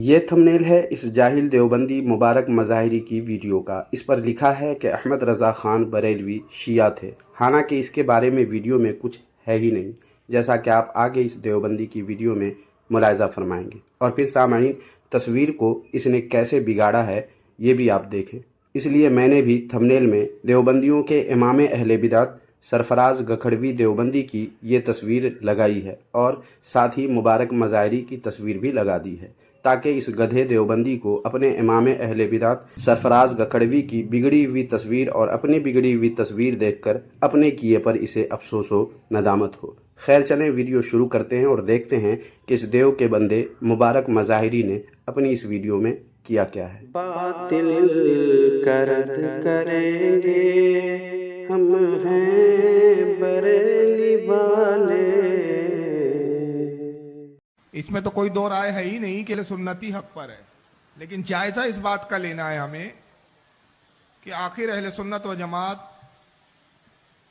ये थंबनेल है इस जाहिल देवबंदी मुबारक मज़ाहिरी की वीडियो का। इस पर लिखा है कि अहमद रज़ा ख़ान बरेलवी शिया थे, हालांकि इसके बारे में वीडियो में कुछ है ही नहीं, जैसा कि आप आगे इस देवबंदी की वीडियो में मुलाहिज़ा फरमाएंगे। और फिर सामाईन, तस्वीर को इसने कैसे बिगाड़ा है ये भी आप देखें। इसलिए मैंने भी थंबनेल में देवबंदियों के इमाम अहले बिदात सरफराज गखड़वी देवबंदी की ये तस्वीर लगाई है और साथ ही मुबारक मज़ाहिरी की तस्वीर भी लगा दी है, ताकि इस गधे देवबंदी को अपने इमाम अहले बिदात सरफराज गखड़वी की बिगड़ी हुई तस्वीर और अपनी बिगड़ी हुई तस्वीर देखकर अपने किए पर इसे अफसोस व नदामत हो। खैर चलें, वीडियो शुरू करते हैं और देखते हैं कि इस देव के बंदे मुबारक मज़ाहिरी ने अपनी इस वीडियो में किया क्या है। बातिल करद करेंगे हम हैं बरेली वाले। इसमें तो कोई दो राय है ही नहीं कि सुन्नती हक पर है, लेकिन जायजा इस बात का लेना है हमें कि आखिर अहले सुन्नत व जमात,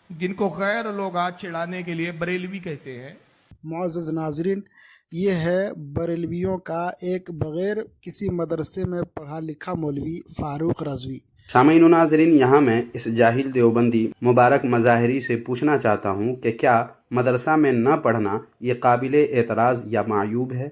जिनको गैर लोग आज चिढ़ाने के लिए बरेलवी कहते हैं। मुअज़्ज़ज़ नाज़रीन, ये है बरेलवियों का एक बग़ैर किसी मदरसे में पढ़ा लिखा मौलवी फ़ारूक रज़वी। सामीन व नाज़रीन, यहाँ मैं इस जाहिल देवबंदी मुबारक मज़ाहिरी से पूछना चाहता हूँ कि क्या मदरसा में न पढ़ना ये काबिले एतराज़ या मायूब है?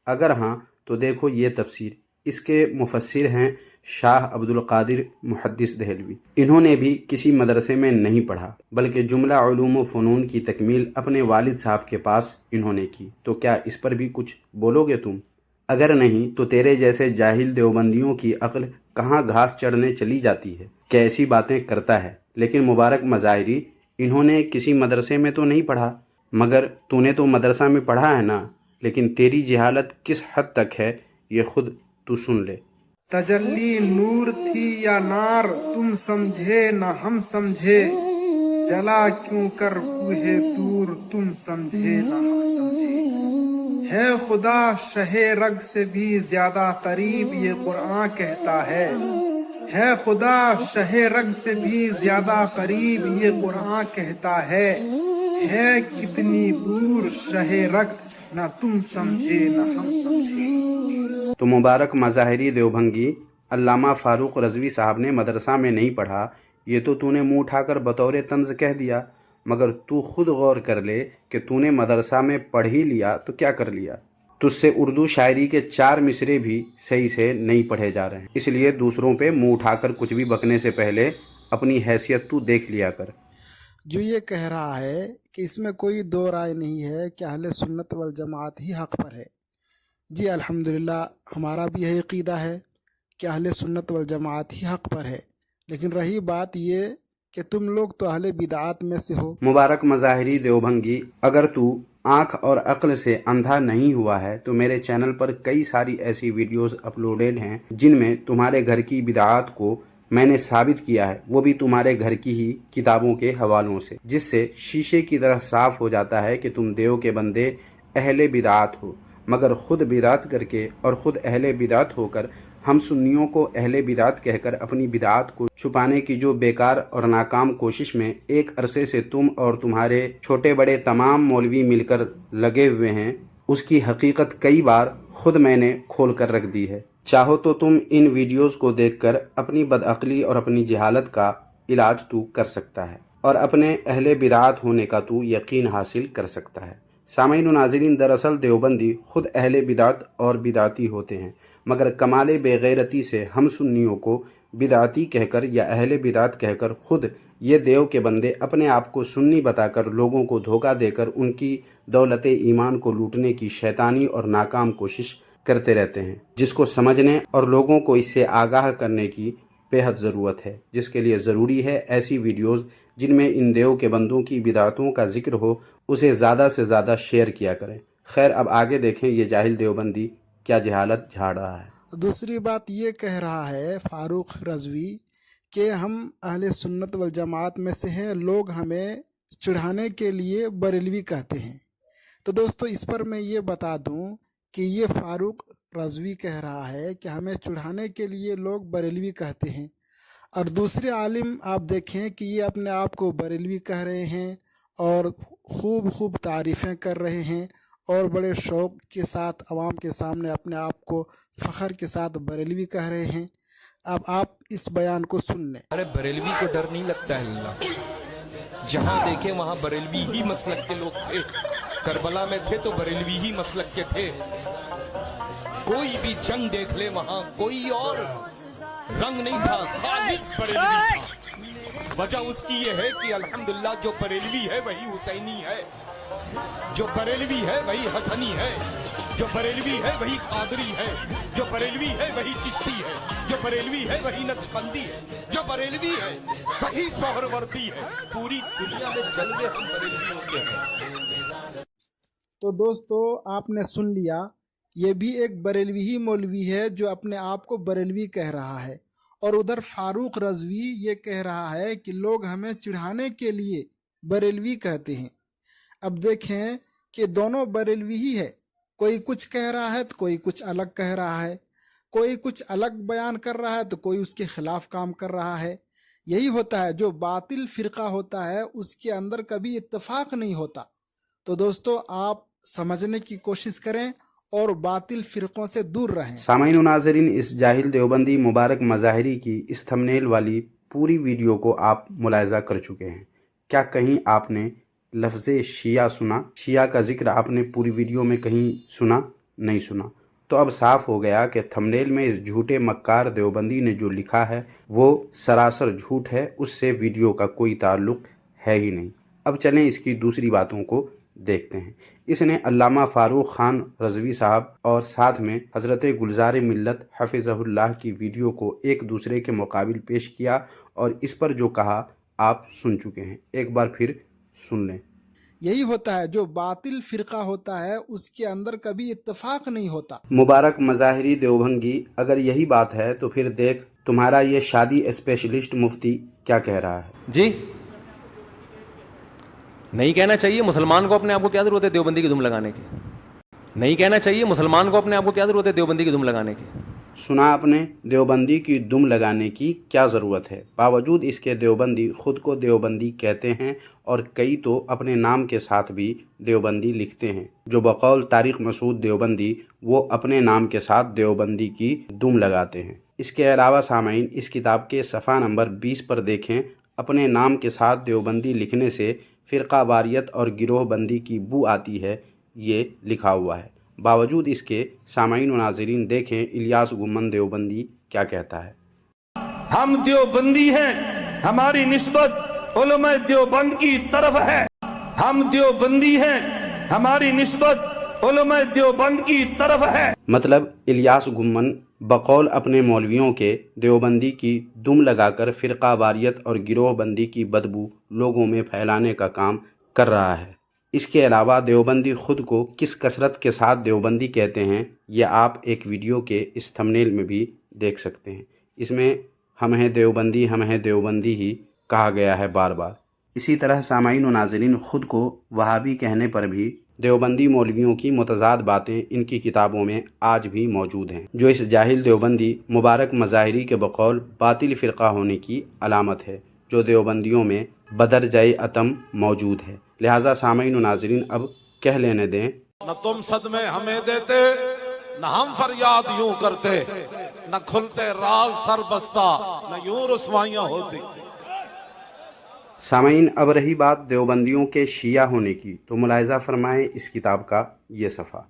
अगर हाँ तो देखो ये तफसीर। इसके मुफस्सिर हैं शाह अब्दुल कादिर मुहद्दिस दहलवी। इन्होंने भी किसी मदरसे में नहीं पढ़ा, बल्कि जुमला उलूम व फ़नून की तकमील अपने वालिद साहब के पास इन्होंने की। तो क्या इस पर भी कुछ बोलोगे तुम? अगर नहीं तो तेरे जैसे जाहिल देवबंदियों की अक्ल कहाँ घास चढ़ने चली जाती है, कैसी बातें करता है। लेकिन मुबारक मज़ाहिरी, इन्होंने किसी मदरसे में तो नहीं पढ़ा, मगर तूने तो मदरसा में पढ़ा है ना। लेकिन तेरी जहालत किस हद तक है ये खुद तू सुन ले। तजल्ली नूर थी या नार, तुम समझे न हम समझे, जला क्यों कर कुहे दूर, तुम समझे न हम समझे। है खुदा शहे रग से भी ज्यादा करीब, ये कुरान कहता है खुदा शहे रग से भी ज्यादा करीब, ये कुरान कहता है कितनी दूर शहे रग, ना तुम समझे न हम समझे। तो मुबारक मज़ाहिरी देवभंगी अल्लामा फ़ारूक रज़वी साहब ने मदरसा में नहीं पढ़ा, ये तो तूने मुंह उठाकर बतौर तंज कह दिया। मगर तू खुद गौर कर ले कि तूने मदरसा में पढ़ ही लिया तो क्या कर लिया। तुझसे उर्दू शायरी के 4 मिसरे भी सही से नहीं पढ़े जा रहे हैं, इसलिए दूसरों पे मुंह उठाकर कुछ भी बकने से पहले अपनी हैसियत तू देख लिया कर। जो ये कह रहा है कि इसमें कोई दो राय नहीं है कि अहले सुन्नत वल जमात ही हक़ पर है, जी अल्हम्दुलिल्लाह हमारा भी यही अक़ीदा है कि अहले सुन्नत वल जमात ही हक़ पर है। लेकिन रही बात ये कि तुम लोग तो अहले बिदात में से हो। मुबारक मज़ाहिरी देवभंगी, अगर तू आँख और अक्ल से अंधा नहीं हुआ है तो मेरे चैनल पर कई सारी ऐसी वीडियोस अपलोडेड हैं जिनमें तुम्हारे घर की बिदात को मैंने साबित किया है, वो भी तुम्हारे घर की ही किताबों के हवालों से, जिससे शीशे की तरह साफ हो जाता है कि तुम देव के बंदे अहले बिदात हो। मगर ख़ुद बिदात करके और ख़ुद अहले बिदात होकर हम सुन्नियों को अहले बिदात कहकर अपनी बिदात को छुपाने की जो बेकार और नाकाम कोशिश में एक अरसे से तुम और तुम्हारे छोटे बड़े तमाम मौलवी मिलकर लगे हुए हैं, उसकी हकीकत कई बार खुद मैंने खोल कर रख दी है। चाहो तो तुम इन वीडियोस को देखकर अपनी बदअक्ली और अपनी जहालत का इलाज तू कर सकता है और अपने अहले बिदात होने का तू यकीन हासिल कर सकता है। सामीन व नाज़रीन, दरअसल देवबंदी खुद अहले बिदात और बिदाती होते हैं, मगर कमाले बेगैरती से हम सुन्नियों को बिदाती कहकर या अहले बिदात कहकर खुद ये देव के बंदे अपने आप को सुन्नी बताकर लोगों को धोखा देकर उनकी दौलत ईमान को लूटने की शैतानी और नाकाम कोशिश करते रहते हैं, जिसको समझने और लोगों को इससे आगाह करने की बेहद ज़रूरत है, जिसके लिए ज़रूरी है ऐसी वीडियोज़ जिनमें इन देव के बंदों की बिदातों का जिक्र हो, उसे ज़्यादा से ज़्यादा शेयर किया करें। खैर, अब आगे देखें ये जाहिल देवबंदी क्या जहालत झाड़ रहा है। दूसरी बात ये कह रहा है फ़ारूक रज़वी कि हम अहले सुन्नत वल जमात में से हैं, लोग हमें चिढ़ाने के लिए बरेलवी कहते हैं। तो दोस्तों, इस पर मैं ये बता दूं कि ये फ़ारूक रज़वी कह रहा है कि हमें चिढ़ाने के लिए लोग बरेलवी कहते हैं, और दूसरे आलिम आप देखें कि ये अपने आप को बरेलवी कह रहे हैं और खूब तारीफ़ें कर रहे हैं اور بڑے شوق کے ساتھ عوام کے سامنے اپنے آپ کو فخر کے ساتھ بریلوی کہہ رہے ہیں۔ اب آپ اس بیان کو سن لیں۔ ارے بریلوی کو ڈر نہیں لگتا ہے اللہ، جہاں دیکھیں وہاں بریلوی ہی مسلک کے لوگ تھے، کربلا میں تھے تو بریلوی ہی مسلک کے تھے، کوئی بھی جنگ دیکھ لے وہاں کوئی اور رنگ نہیں تھا، خالص بریلوی تھا۔ وجہ اس کی یہ ہے کہ الحمدللہ جو بریلوی ہے وہی حسینی ہے، جو بریلوی ہے وہی حسنی ہے، جو بریلوی ہے وہی قادری ہے، جو بریلوی ہے وہی چشتی ہے، جو بریلوی ہے وہی نقشبندی ہے، جو بریلوی ہے وہی سہروردی ہے۔ پوری دنیا میں جلوے ہم بریلویوں کے ہیں۔ تو دوستو آپ نے سن لیا، یہ بھی ایک بریلوی ہی مولوی ہے جو اپنے آپ کو بریلوی کہہ رہا ہے، اور ادھر فاروق رضوی یہ کہہ رہا ہے کہ لوگ ہمیں چڑھانے کے لیے بریلوی کہتے ہیں۔ اب دیکھیں کہ دونوں بریلوی ہی ہے، کوئی کچھ کہہ رہا ہے تو کوئی کچھ الگ کہہ رہا ہے، کوئی کچھ الگ بیان کر رہا ہے تو کوئی اس کے خلاف کام کر رہا ہے۔ یہی ہوتا ہے، جو باطل فرقہ ہوتا ہے اس کے اندر کبھی اتفاق نہیں ہوتا۔ تو دوستو آپ سمجھنے کی کوشش کریں اور باطل فرقوں سے دور رہیں۔ سامعین و ناظرین، اس جاہل دیوبندی مبارک مظاہری کی اس تھمنیل والی پوری ویڈیو کو آپ ملاحظہ کر چکے ہیں۔ کیا کہیں آپ نے لفظ شیعہ سنا؟ شیعہ کا ذکر آپ نے پوری ویڈیو میں کہیں سنا؟ نہیں سنا۔ تو اب صاف ہو گیا کہ تھمنیل میں اس جھوٹے مکار دیوبندی نے جو لکھا ہے وہ سراسر جھوٹ ہے، اس سے ویڈیو کا کوئی تعلق ہے ہی نہیں۔ اب چلیں اس کی دوسری باتوں کو دیکھتے ہیں۔ اس نے علامہ فاروق خان رضوی صاحب اور ساتھ میں حضرت گلزار ملت حفظہ اللہ کی ویڈیو کو ایک دوسرے کے مقابل پیش کیا، اور اس پر جو کہا آپ سن چکے ہیں، ایک بار پھر سن لیں۔ یہی ہوتا ہے، جو باطل فرقہ ہوتا ہے اس کے اندر کبھی اتفاق نہیں ہوتا۔ مبارک مظاہری دیوبندی، اگر یہی بات ہے تو پھر دیکھ تمہارا یہ شادی اسپیشلسٹ مفتی کیا کہہ رہا ہے۔ جی نہیں کہنا چاہیے، مسلمان کو اپنے آپ کو کیا ضرورت ہے دیوبندی کی دم لگانے کی؟ نہیں کہنا چاہیے، مسلمان کو اپنے آپ کو کیا ضرورت ہے دیوبندی کی دم لگانے کی؟ سنا آپ نے، دیوبندی کی دم لگانے کی کیا ضرورت ہے؟ باوجود اس کے دیوبندی خود کو دیوبندی کہتے ہیں، اور کئی تو اپنے نام کے ساتھ بھی دیوبندی لکھتے ہیں، جو بقول طارق مسعود دیوبندی وہ اپنے نام کے ساتھ دیوبندی کی دم لگاتے ہیں۔ اس کے علاوہ سامعین، اس کتاب کے صفحہ نمبر 20 پر دیکھیں، اپنے نام کے ساتھ دیوبندی لکھنے سے فرقہ واریت اور گروہ بندی کی بو آتی ہے، یہ لکھا ہوا ہے۔ باوجود اس کے سامعین و ناظرین دیکھیں الیاس گمن دیوبندی کیا کہتا ہے۔ ہم دیوبندی ہیں، ہماری نسبت علماء دیوبند کی طرف ہے۔ ہم دیوبندی ہیں، ہماری نسبت علماء دیوبند کی طرف ہے۔ مطلب الیاس گمن بقول اپنے مولویوں کے دیوبندی کی دم لگا کر فرقہ واریت اور گروہ بندی کی بدبو لوگوں میں پھیلانے کا کام کر رہا ہے۔ اس کے علاوہ دیوبندی خود کو کس کثرت کے ساتھ دیوبندی کہتے ہیں، یہ آپ ایک ویڈیو کے اس تھمنیل میں بھی دیکھ سکتے ہیں۔ اس میں ہم ہیں دیوبندی، ہم ہیں دیوبندی ہی کہا گیا ہے بار بار۔ اسی طرح سامعین و ناظرین، خود کو وہابی کہنے پر بھی دیوبندی مولویوں کی متضاد باتیں ان کی کتابوں میں آج بھی موجود ہیں، جو اس جاہل دیوبندی مبارک مظاہری کے بقول باطل فرقہ ہونے کی علامت ہے، جو دیوبندیوں میں بدرجۂ اتم موجود ہے۔ لہٰذا سامعین و ناظرین، اب کہہ لینے دیں۔ نہ تم صدمے ہمیں دیتے، نہ ہم فریاد یوں کرتے، نہ کھلتے راز سر بستہ، نہ یوں رسوائیاں ہوتی۔ سامعین، اب رہی بات دیوبندیوں کے شیعہ ہونے کی، تو ملاحظہ فرمائیں اس کتاب کا یہ صفحہ۔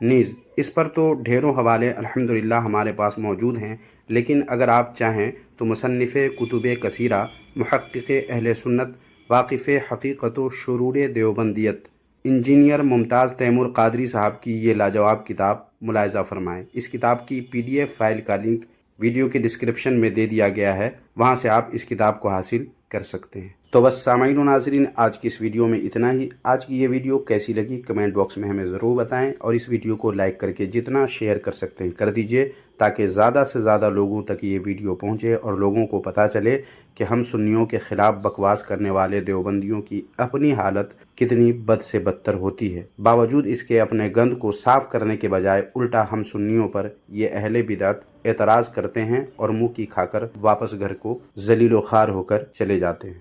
نیز اس پر تو ڈھیروں حوالے الحمدللہ ہمارے پاس موجود ہیں، لیکن اگر آپ چاہیں تو مصنف کتب کثیرہ، محقق اہل سنت، واقف حقیقت و شرور دیوبندیت، انجینئر ممتاز تیمور قادری صاحب کی یہ لاجواب کتاب ملاحظہ فرمائیں۔ اس کتاب کی PDF فائل کا لنک ویڈیو کے ڈسکرپشن میں دے دیا گیا ہے، وہاں سے آپ اس کتاب کو حاصل کر سکتے ہیں۔ تو بس سامعین و ناظرین، آج کی اس ویڈیو میں اتنا ہی۔ آج کی یہ ویڈیو کیسی لگی کمنٹ باکس میں ہمیں ضرور بتائیں، اور اس ویڈیو کو لائک کر کے جتنا شیئر کر سکتے ہیں کر دیجئے، تاکہ زیادہ سے زیادہ لوگوں تک یہ ویڈیو پہنچے اور لوگوں کو پتہ چلے کہ ہم سنیوں کے خلاف بکواس کرنے والے دیوبندیوں کی اپنی حالت کتنی بد سے بدتر ہوتی ہے۔ باوجود اس کے اپنے گند کو صاف کرنے کے بجائے الٹا ہم سنیوں پر یہ اہل بدعت اعتراض کرتے ہیں اور منہ کی کھا کر واپس گھر کو ذلیل و خوار ہو کر چلے جاتے ہیں۔